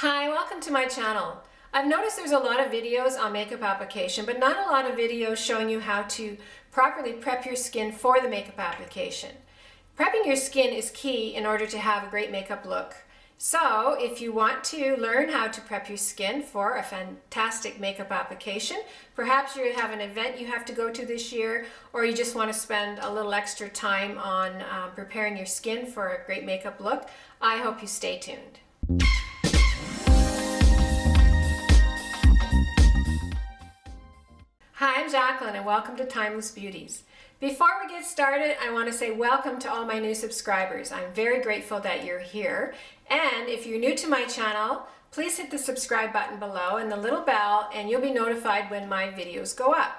Hi, welcome to my channel. I've noticed there's a lot of videos on makeup application, but not a lot of videos showing you how to properly prep your skin for the makeup application. Prepping your skin is key in order to have a great makeup look. So if you want to learn how to prep your skin for a fantastic makeup application, perhaps you have an event you have to go to this year, or you just want to spend a little extra time on preparing your skin for a great makeup look, I hope you stay tuned. Hi, I'm Jacqueline and welcome to Timeless Beauties. Before we get started, I want to say welcome to all my new subscribers. I'm very grateful that you're here. And if you're new to my channel, please hit the subscribe button below and the little bell and you'll be notified when my videos go up.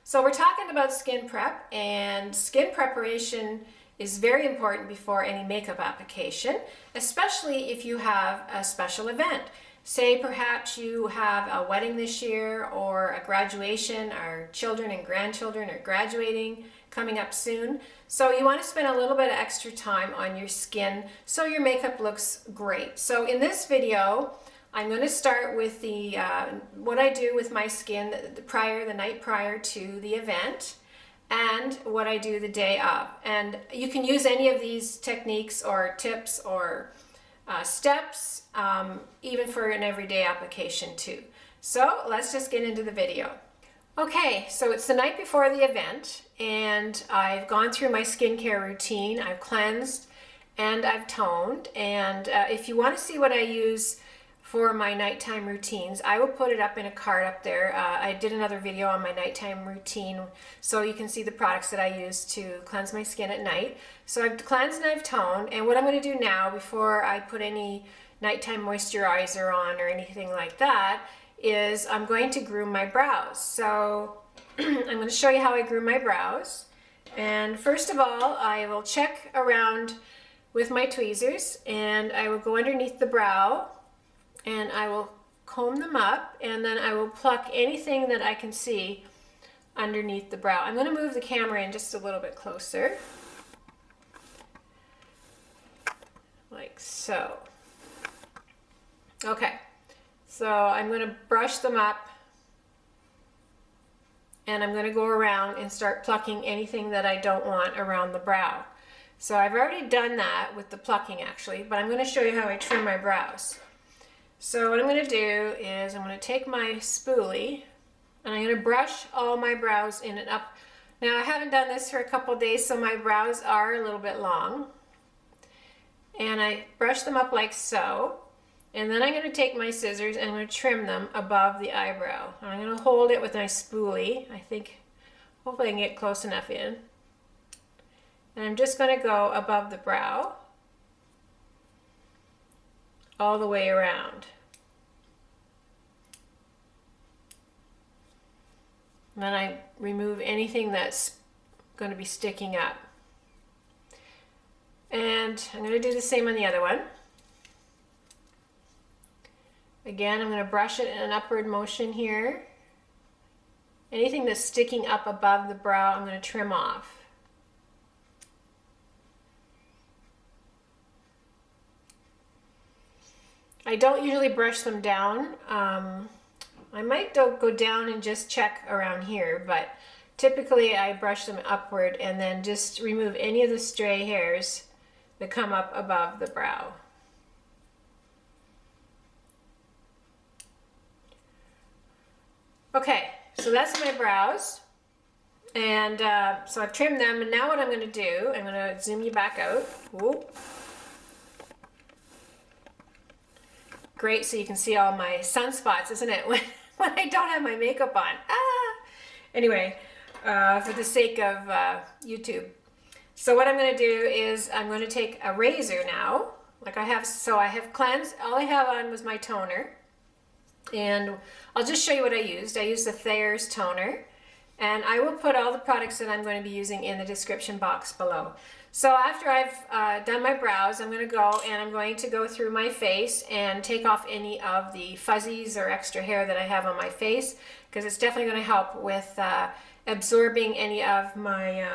So we're talking about skin prep, and skin preparation is very important before any makeup application, especially if you have a special event. Say perhaps you have a wedding this year or a graduation. Our children and grandchildren are graduating coming up soon. So you want to spend a little bit of extra time on your skin so your makeup looks great. So in this video, I'm going to start with the what I do with my skin the night prior to the event, and what I do the day of. And you can use any of these techniques or tips or steps even for an everyday application too. So let's just get into the video. Okay, so it's the night before the event and I've gone through my skincare routine. I've cleansed and I've toned, and if you want to see what I use for my nighttime routines, I will put it up in a card up there. I did another video on my nighttime routine so you can see the products that I use to cleanse my skin at night. So I've cleansed and I've toned, and what I'm going to do now before I put any nighttime moisturizer on or anything like that is I'm going to groom my brows. So I'm going to show you how I groom my brows. And first of all, I will check around with my tweezers and I will go underneath the brow and I will comb them up, and then I will pluck anything that I can see underneath the brow. I'm going to move the camera in just a little bit closer, like so. Okay, so I'm going to brush them up and I'm going to go around and start plucking anything that I don't want around the brow. So I've already done that with the plucking actually, but I'm going to show you how I trim my brows. So what I'm going to do is I'm going to take my spoolie and I'm going to brush all my brows in and up. Now I haven't done this for a couple days, so my brows are a little bit long. And I brush them up like so. And then I'm going to take my scissors and I'm going to trim them above the eyebrow. I'm going to hold it with my spoolie. Hopefully I can get close enough in. And I'm just going to go above the brow, all the way around. And then I remove anything that's going to be sticking up. And I'm going to do the same on the other one. Again, I'm going to brush it in an upward motion here. Anything that's sticking up above the brow, I'm going to trim off. I don't usually brush them down. I might go down and just check around here, but typically I brush them upward and then just remove any of the stray hairs that come up above the brow. Okay, so that's my brows, and so I've trimmed them, and now what I'm going to do, I'm going to zoom you back out. Whoop. Great, so you can see all my sunspots, isn't it, when I don't have my makeup on. Anyway, for the sake of YouTube. So what I'm going to do is I'm going to take a razor now, like I have cleansed. All I have on was my toner, and I'll just show you what I used. I used the Thayers toner, and I will put all the products that I'm going to be using in the description box below. So after I've done my brows, I'm going to go and I'm going to go through my face and take off any of the fuzzies or extra hair that I have on my face, because it's definitely going to help with absorbing any of my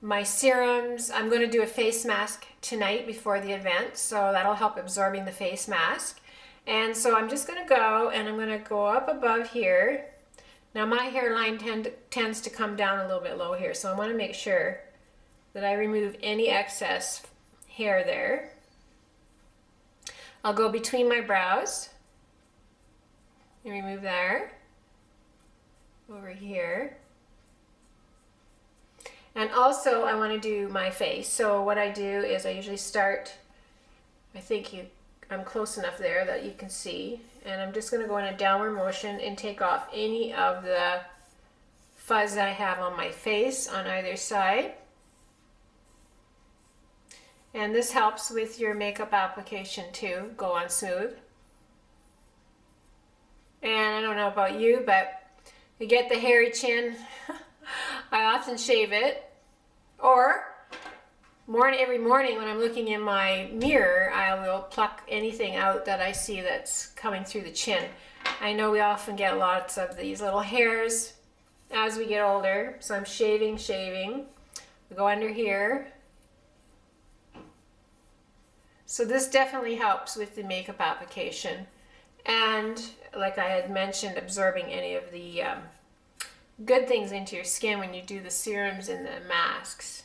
my serums. I'm going to do a face mask tonight before the event, so that'll help absorbing the face mask. And so I'm just going to go and I'm going to go up above here. Now my hairline tends to come down a little bit low here, so I want to make sure that I remove any excess hair there. I'll go between my brows and remove there, over here. And also I want to do my face. So what I do is I usually start, I'm close enough there that you can see, and I'm just going to go in a downward motion and take off any of the fuzz that I have on my face on either side. And this helps with your makeup application too, go on smooth. And I don't know about you, but you get the hairy chin, I often shave it, or every morning when I'm looking in my mirror, I will pluck anything out that I see that's coming through the chin. I know we often get lots of these little hairs as we get older, so I'm shaving. We go under here. So this definitely helps with the makeup application, and like I had mentioned, absorbing any of the good things into your skin when you do the serums and the masks.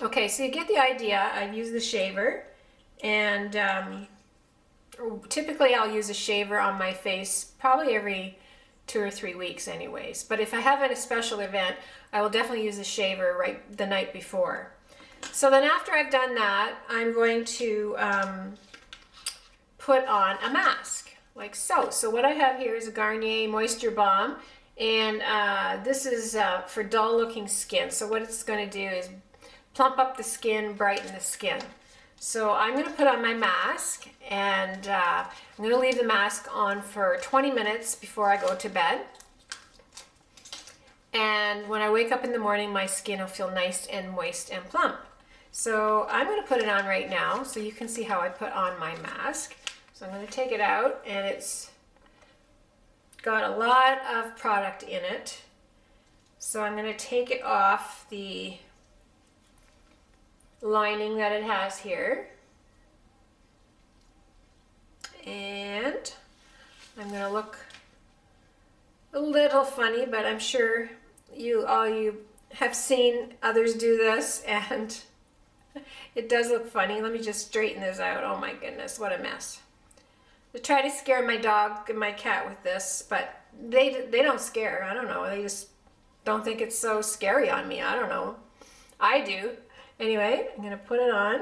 Okay, so you get the idea. I use the shaver, and typically I'll use a shaver on my face probably every 2 or 3 weeks anyways. But if I have a special event, I will definitely use a shaver right the night before. So then after I've done that, I'm going to put on a mask, like so. So what I have here is a Garnier Moisture Balm, and this is for dull looking skin. So what it's going to do is plump up the skin, brighten the skin. So I'm going to put on my mask, and I'm going to leave the mask on for 20 minutes before I go to bed. And when I wake up in the morning, my skin will feel nice and moist and plump. So I'm going to put it on right now so you can see how I put on my mask. So I'm going to take it out, and it's got a lot of product in it. So I'm going to take it off the lining that it has here. And I'm going to look a little funny, but I'm sure all you have seen others do this, and it does look funny. Let me just straighten this out. Oh my goodness, what a mess. I try to scare my dog and my cat with this, but they don't scare. I don't know. They just don't think it's so scary on me. I don't know. I do. Anyway, I'm going to put it on.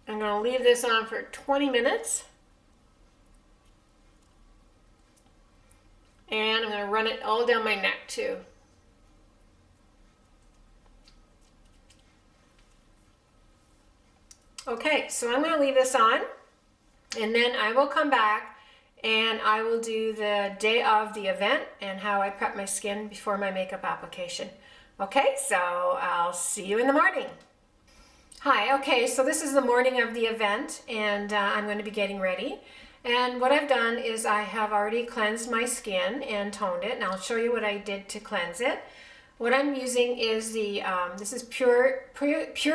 I'm going to leave this on for 20 minutes. And I'm going to run it all down my neck too. Okay, so I'm going to leave this on, and then I will come back and I will do the day of the event and how I prep my skin before my makeup application. Okay, so I'll see you in the morning. Hi, okay, so this is the morning of the event, and I'm going to be getting ready. And what I've done is I have already cleansed my skin and toned it, and I'll show you what I did to cleanse it. What I'm using is this is Pure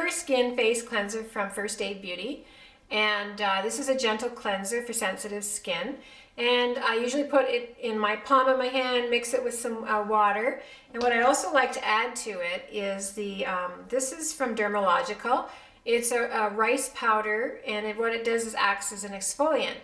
Skin Face Cleanser from First Aid Beauty, and this is a gentle cleanser for sensitive skin. And I usually put it in my palm of my hand, mix it with some water. And what I also like to add to it is this is from Dermalogica. It's a rice powder, and what it does is acts as an exfoliant.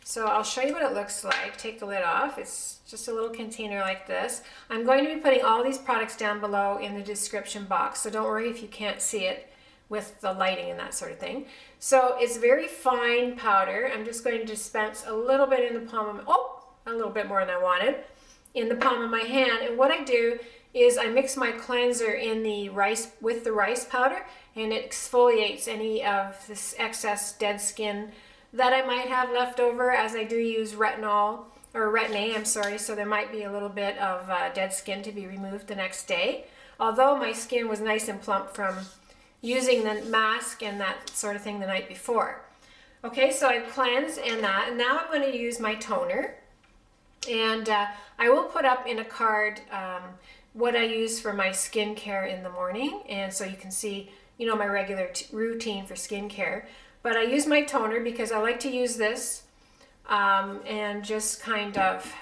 So I'll show you what it looks like. Take the lid off. It's just a little container like this. I'm going to be putting all these products down below in the description box, so don't worry if you can't see it with the lighting and that sort of thing. So it's very fine powder. I'm just going to dispense a little bit in the palm of a little bit more than I wanted, in the palm of my hand. And what I do is I mix my cleanser in with the rice powder, and it exfoliates any of this excess dead skin that I might have left over, as I do use Retin-A, I'm sorry, so there might be a little bit of dead skin to be removed the next day. Although my skin was nice and plump from using the mask and that sort of thing the night before. Okay, so I've cleansed and now I'm going to use my toner. And I will put up in a card what I use for my skincare in the morning. And so you can see, you know, my regular routine for skincare. But I use my toner because I like to use this and just kind of,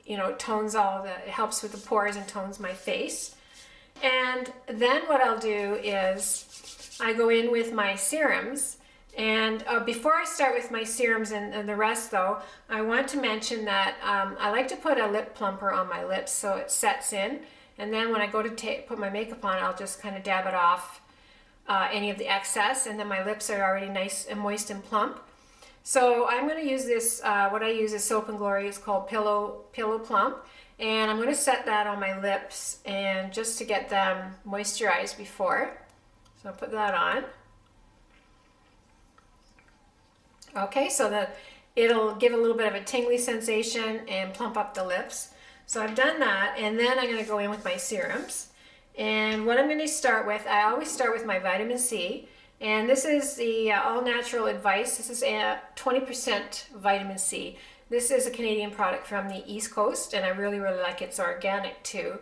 you know, tones it helps with the pores and tones my face. And then what I'll do is I go in with my serums. And before I start with my serums and the rest though, I want to mention that I like to put a lip plumper on my lips so it sets in. And then when I go to put my makeup on, I'll just kind of dab it off any of the excess. And then my lips are already nice and moist and plump. So I'm going to use this, what I use is Soap and Glory. It's called Pillow Plump. And I'm going to set that on my lips and just to get them moisturized before. So I'll put that on. Okay, so that it'll give a little bit of a tingly sensation and plump up the lips. So I've done that, and then I'm going to go in with my serums. And what I'm going to start with, I always start with my vitamin C. And this is the All Natural Advice. This is a 20% vitamin C. This is a Canadian product from the East Coast, and I really, really like it. It's organic too.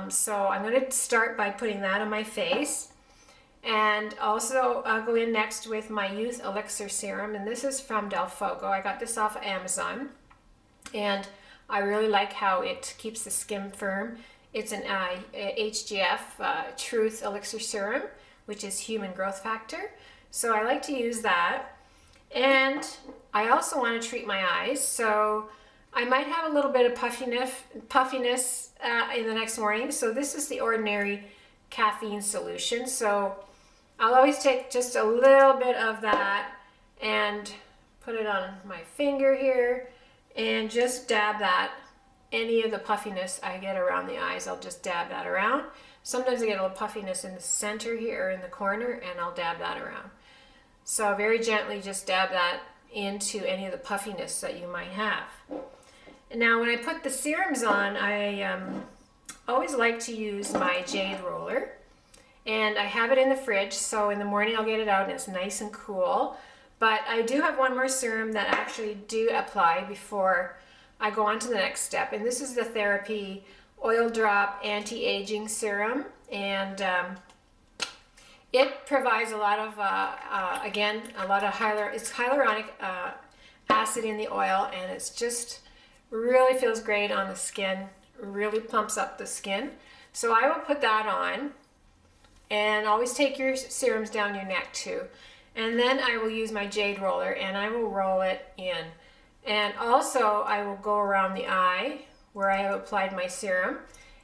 So I'm going to start by putting that on my face. And also I'll go in next with my Youth Elixir Serum, and this is from Delfogo. I got this off of Amazon, and I really like how it keeps the skin firm. It's an HGF Truth Elixir Serum, which is human growth factor. So I like to use that. And I also want to treat my eyes. So I might have a little bit of puffiness in the next morning. So this is the Ordinary Caffeine Solution. So I'll always take just a little bit of that and put it on my finger here and just dab that. Any of the puffiness I get around the eyes, I'll just dab that around. Sometimes I get a little puffiness in the center here or in the corner, and I'll dab that around. So very gently just dab that into any of the puffiness that you might have. And now when I put the serums on, I always like to use my jade roller. And I have it in the fridge, so in the morning I'll get it out and it's nice and cool. But I do have one more serum that I actually do apply before I go on to the next step. And this is the Therapy Oil Drop Anti-Aging Serum. And it provides a lot of, again, a lot of hyaluronic acid in the oil, and it's just really feels great on the skin, really plumps up the skin. So I will put that on, and always take your serums down your neck too. And then I will use my jade roller and I will roll it in. And also I will go around the eye where I have applied my serum.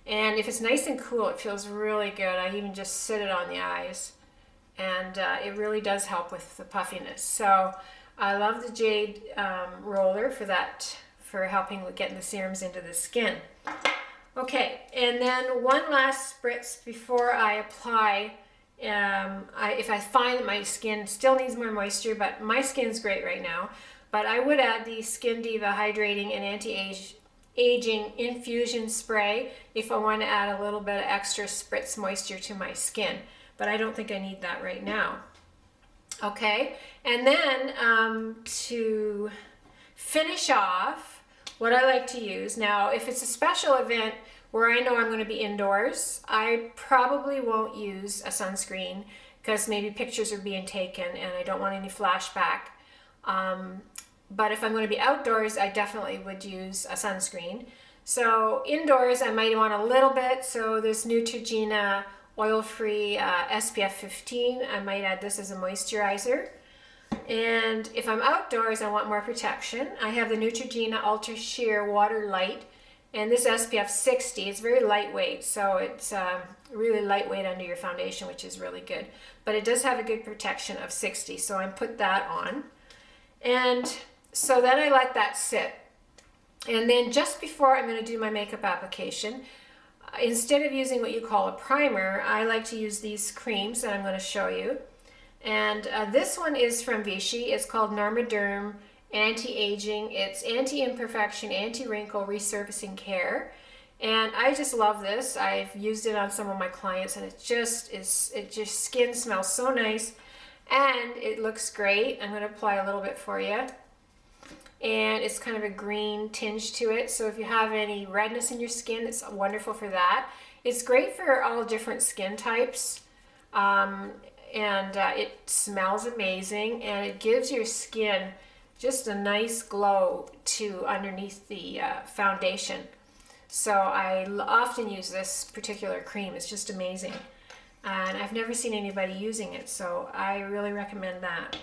And if it's nice and cool, it feels really good. I even just sit it on the eyes, and it really does help with the puffiness. So I love the jade roller for that, for helping with getting the serums into the skin. Okay, and then one last spritz before I apply. If I find that my skin still needs more moisture, but my skin's great right now, but I would add the Skin Diva Hydrating and Anti-Aging Infusion Spray if I want to add a little bit of extra spritz moisture to my skin. But I don't think I need that right now. Okay, and then to finish off, what I like to use, now if it's a special event where I know I'm going to be indoors, I probably won't use a sunscreen because maybe pictures are being taken and I don't want any flashback. But if I'm going to be outdoors, I definitely would use a sunscreen. So indoors, I might want a little bit. So this Neutrogena oil-free SPF 15, I might add this as a moisturizer. And if I'm outdoors, I want more protection. I have the Neutrogena Ultra Sheer Water Light, and this SPF 60. It's very lightweight, so it's really lightweight under your foundation, which is really good. But it does have a good protection of 60, so I put that on. And so then I let that sit. And then just before I'm going to do my makeup application, instead of using what you call a primer, I like to use these creams that I'm going to show you. And this one is from Vichy. It's called Normaderm Anti-Aging. It's anti-imperfection, anti-wrinkle resurfacing care. And I just love this. I've used it on some of my clients, and it just skin smells so nice, and it looks great. I'm going to apply a little bit for you. and it's kind of a green tinge to it. So if you have any redness in your skin, it's wonderful for that. It's great for all different skin types, and it smells amazing, and it gives your skin just a nice glow to underneath the foundation. So I often use this particular cream. It's just amazing, and I've never seen anybody using it, so I really recommend that.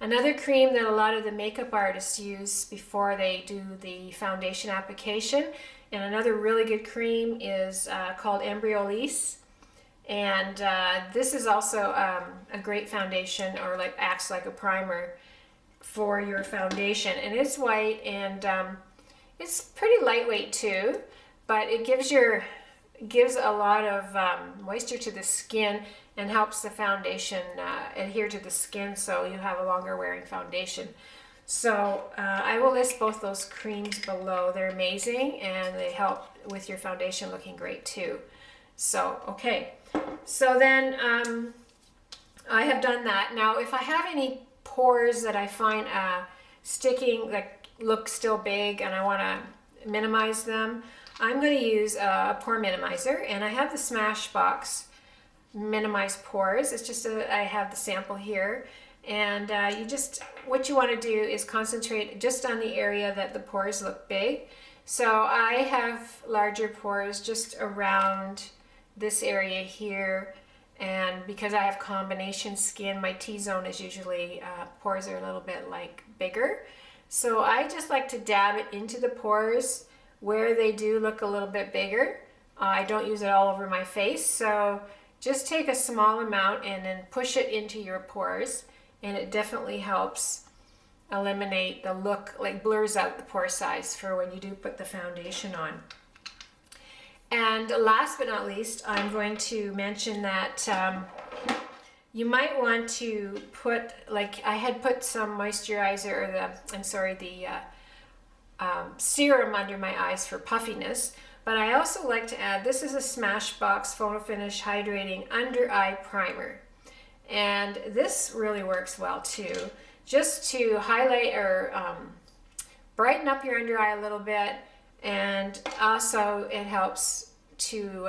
Another cream that a lot of the makeup artists use before they do the foundation application, and another really good cream, is called Elixir. And this is also a great foundation, or like acts like a primer for your foundation. And it's white, and it's pretty lightweight too, but it gives a lot of moisture to the skin and helps the foundation adhere to the skin, so you have a longer wearing foundation. So I will list both those creams below. They're amazing, and they help with your foundation looking great too. So okay, so then I have done that. Now if I have any pores that I find sticking, that look still big, and I want to minimize them, I'm going to use a pore minimizer, and I have the Smashbox Minimize Pores. It's just I have the sample here, and what you want to do is concentrate just on the area that the pores look big. So I have larger pores just around this area here, and because I have combination skin, my T-zone is usually pores are a little bit like bigger. So I just like to dab it into the pores where they do look a little bit bigger. I don't use it all over my face, so just take a small amount and then push it into your pores, and it definitely helps eliminate the look, like blurs out the pore size for when you do put the foundation on. And last but not least, I'm going to mention that you might want to put, like I had put some moisturizer, or the serum under my eyes for puffiness, but I also like to add, this is a Smashbox Photo Finish Hydrating Under Eye Primer, and this really works well too, just to highlight or brighten up your under eye a little bit, and also it helps to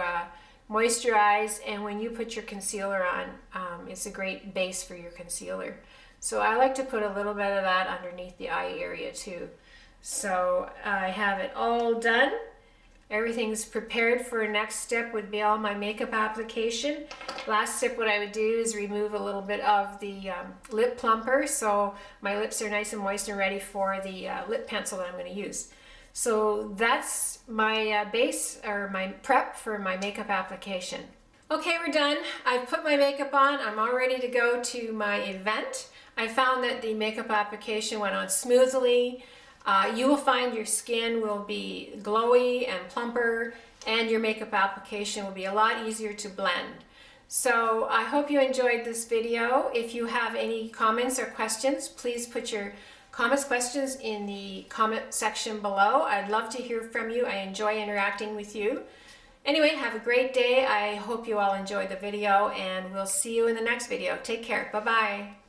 moisturize, and when you put your concealer on, it's a great base for your concealer. So I like to put a little bit of that underneath the eye area too. So I have it all done. Everything's prepared for next step would be all my makeup application. Last step, what I would do is remove a little bit of the lip plumper, so my lips are nice and moist and ready for the lip pencil that I'm going to use. So that's my base, or my prep for my makeup application. Okay, we're done. I've put my makeup on. I'm all ready to go to my event. I found that the makeup application went on smoothly. You will find your skin will be glowy and plumper, and your makeup application will be a lot easier to blend. So I hope you enjoyed this video. If you have any comments or questions, please put your questions in the comment section below. I'd love to hear from you. I enjoy interacting with you. Anyway, have a great day. I hope you all enjoyed the video, and we'll see you in the next video. Take care. Bye-bye.